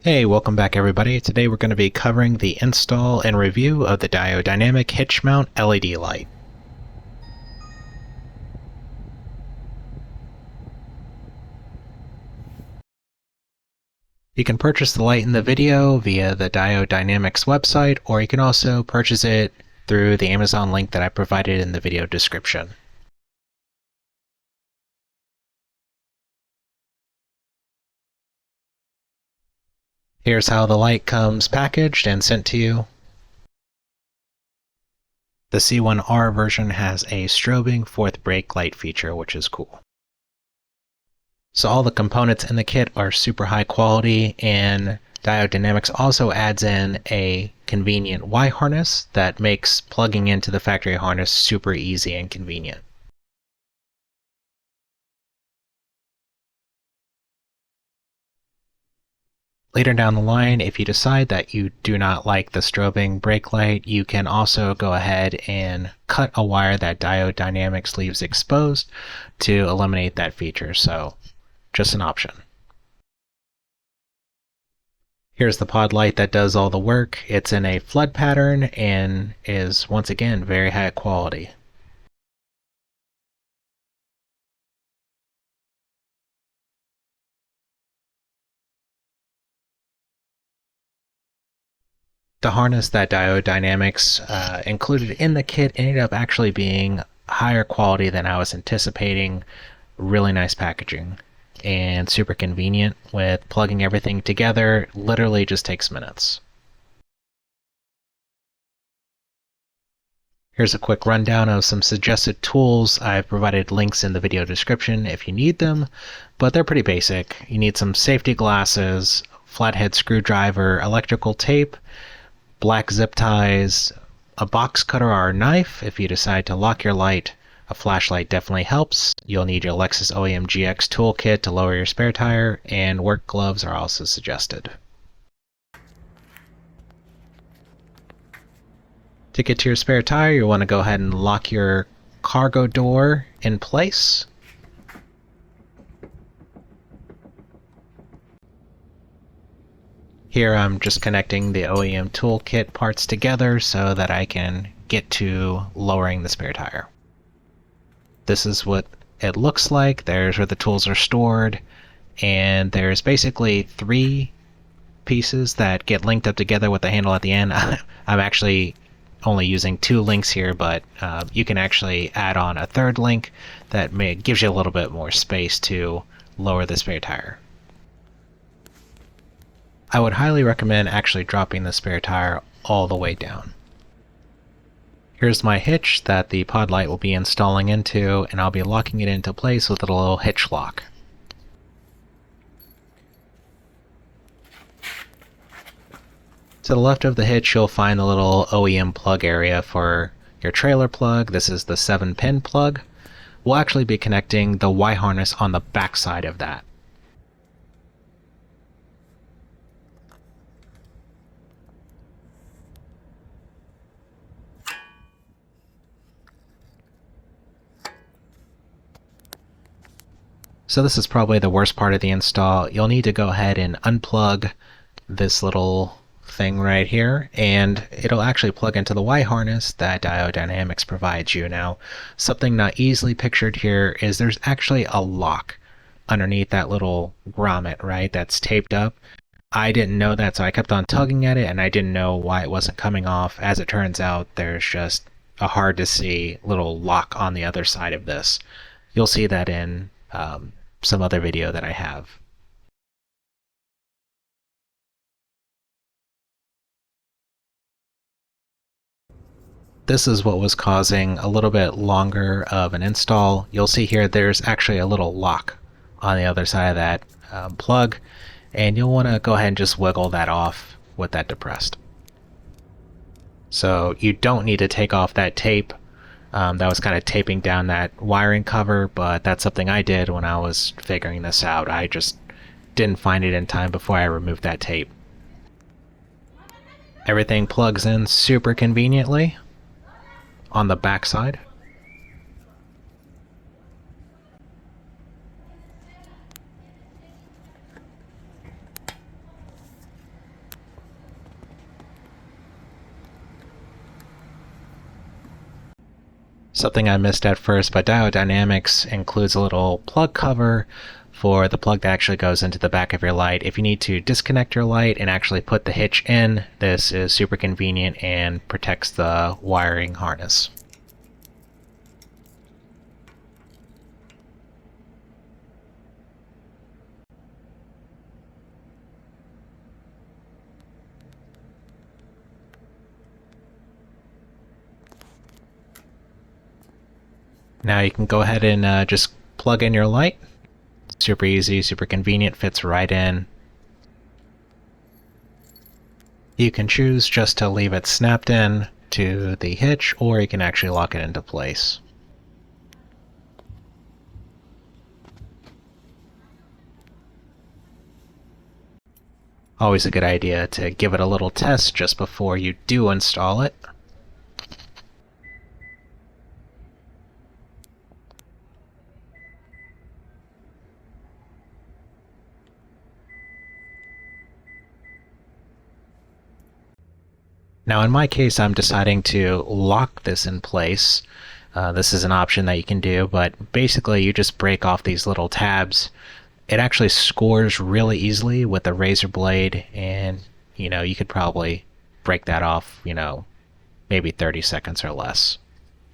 Hey, welcome back everybody. Today we're going to be covering the install and review of the Diode Dynamics HitchMount LED light. You can purchase the light in the video via the Diode Dynamics website, or you can also purchase it through the Amazon link that I provided in the video description. Here's how the light comes packaged and sent to you. The C1R version has a strobing fourth brake light feature, which is cool. So all the components in the kit are super high quality, and Diode Dynamics also adds in a convenient Y harness that makes plugging into the factory harness super easy and convenient. Later down the line, if you decide that you do not like the strobing brake light, you can also go ahead and cut a wire that Diode Dynamics leaves exposed to eliminate that feature, so just an option. Here's the pod light that does all the work. It's in a flood pattern and is once again very high quality. The harness that Diode Dynamics included in the kit ended up actually being higher quality than I was anticipating. Really nice packaging and super convenient with plugging everything together. Literally just takes minutes. Here's a quick rundown of some suggested tools. I've provided links in the video description if you need them, but they're pretty basic. You need some safety glasses, flathead screwdriver, electrical tape, black zip ties, a box cutter or a knife if you decide to lock your light. A flashlight definitely helps. You'll need your Lexus OEM GX toolkit to lower your spare tire, and work gloves are also suggested. To get to your spare tire, you want to go ahead and lock your cargo door in place. Here I'm just connecting the OEM toolkit parts together so that I can get to lowering the spare tire. This is what it looks like. There's where the tools are stored, and there's basically three pieces that get linked up together with the handle at the end. I'm actually only using two links here, but you can actually add on a third link that gives you a little bit more space to lower the spare tire. I would highly recommend actually dropping the spare tire all the way down. Here's my hitch that the pod light will be installing into, and I'll be locking it into place with a little hitch lock. To the left of the hitch, you'll find the little OEM plug area for your trailer plug. This is the 7-pin plug. We'll actually be connecting the Y harness on the back side of that. So this is probably the worst part of the install. You'll need to go ahead and unplug this little thing right here, and it'll actually plug into the Y harness that Diode Dynamics provides you. Now, something not easily pictured here is there's actually a lock underneath that little grommet, right, that's taped up. I didn't know that, so I kept on tugging at it, and I didn't know why it wasn't coming off. As it turns out, there's just a hard to see little lock on the other side of this. You'll see that in some other video that I have. This is what was causing a little bit longer of an install. You'll see here there's actually a little lock on the other side of that plug, and you'll want to go ahead and just wiggle that off with that depressed. So you don't need to take off that tape that was kind of taping down that wiring cover, but that's something I did when I was figuring this out. I just didn't find it in time before I removed that tape. Everything plugs in super conveniently on the back side. Something I missed at first, but Diode Dynamics includes a little plug cover for the plug that actually goes into the back of your light. If you need to disconnect your light and actually put the hitch in, this is super convenient and protects the wiring harness. Now you can go ahead and just plug in your light. Super easy, super convenient, fits right in. You can choose just to leave it snapped in to the hitch, or you can actually lock it into place. Always a good idea to give it a little test just before you do install it. Now in my case, I'm deciding to lock this in place. This is an option that you can do, but basically you just break off these little tabs. It actually scores really easily with a razor blade, and you could probably break that off, maybe 30 seconds or less.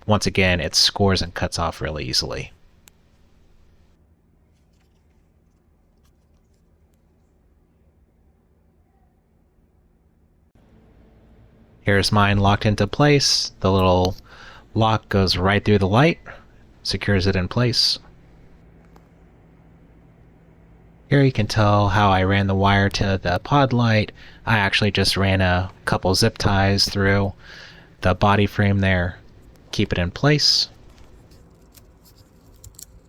Once again, it scores and cuts off really easily. Here's mine locked into place. The little lock goes right through the light, secures it in place. Here you can tell how I ran the wire to the pod light. I actually just ran a couple zip ties through the body frame there, keep it in place.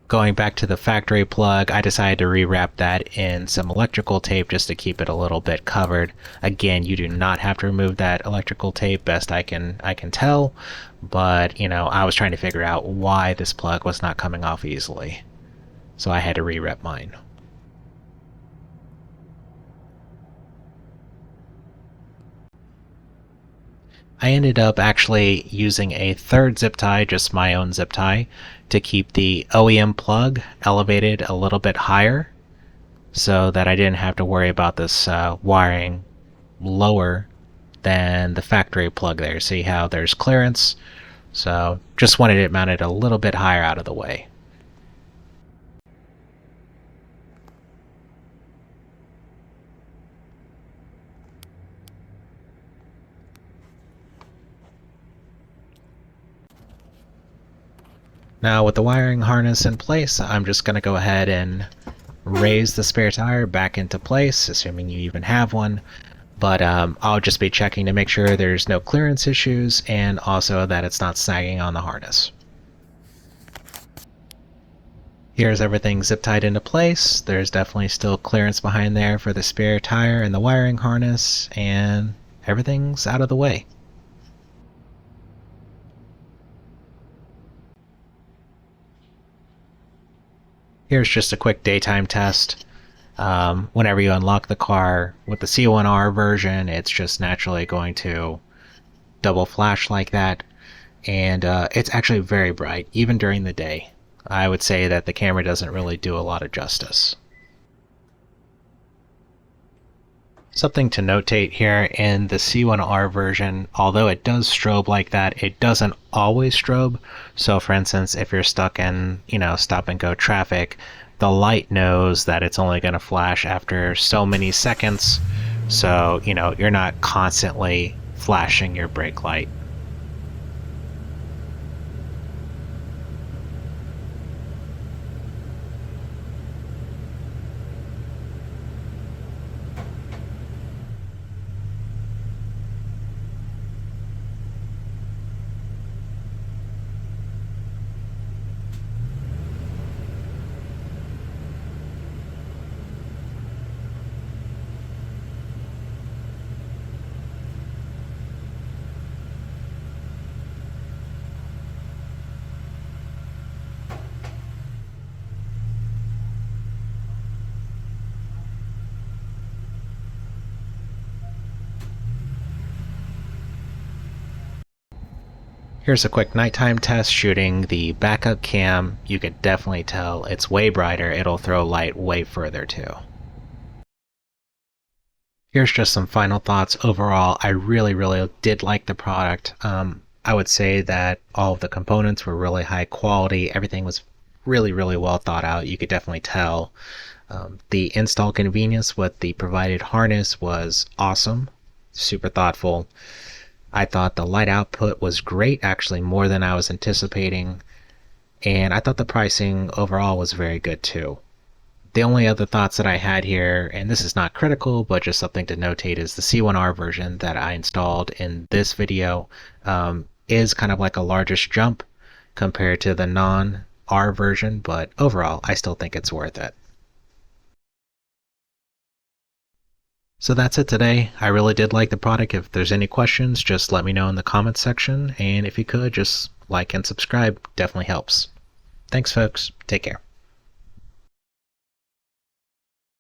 Going back to the factory plug, I decided to rewrap that in some electrical tape just to keep it a little bit covered. Again, you do not have to remove that electrical tape, best I can tell, but I was trying to figure out why this plug was not coming off easily, so I had to rewrap mine. I ended up actually using a third zip tie, just my own zip tie, to keep the OEM plug elevated a little bit higher so that I didn't have to worry about this wiring lower than the factory plug there. See how there's clearance? So just wanted it mounted a little bit higher out of the way. Now with the wiring harness in place, I'm just going to go ahead and raise the spare tire back into place, assuming you even have one. But I'll just be checking to make sure there's no clearance issues and also that it's not sagging on the harness. Here's everything zip tied into place. There's definitely still clearance behind there for the spare tire and the wiring harness, and everything's out of the way. Here's just a quick daytime test. Whenever you unlock the car with the C1R version, it's just naturally going to double flash like that, and it's actually very bright, even during the day. I would say that the camera doesn't really do a lot of justice. Something to notate here, in the C1R version, although it does strobe like that, it doesn't always strobe. So for instance, if you're stuck in, stop and go traffic, the light knows that it's only going to flash after so many seconds. So, you're not constantly flashing your brake light. Here's a quick nighttime test shooting the backup cam. You could definitely tell it's way brighter. It'll throw light way further too. Here's just some final thoughts. Overall, I really did like the product. I would say that all of the components were really high quality. Everything was really well thought out. You could definitely tell. The install convenience with the provided harness was awesome, super thoughtful. I thought the light output was great, actually more than I was anticipating, and I thought the pricing overall was very good too. The only other thoughts that I had here, and this is not critical, but just something to notate, is the C1R version that I installed in this video is kind of like a largest jump compared to the non-R version, but overall, I still think it's worth it. So that's it today. I really did like the product. If there's any questions, just let me know in the comments section. And if you could, just like and subscribe. Definitely helps. Thanks, folks. Take care.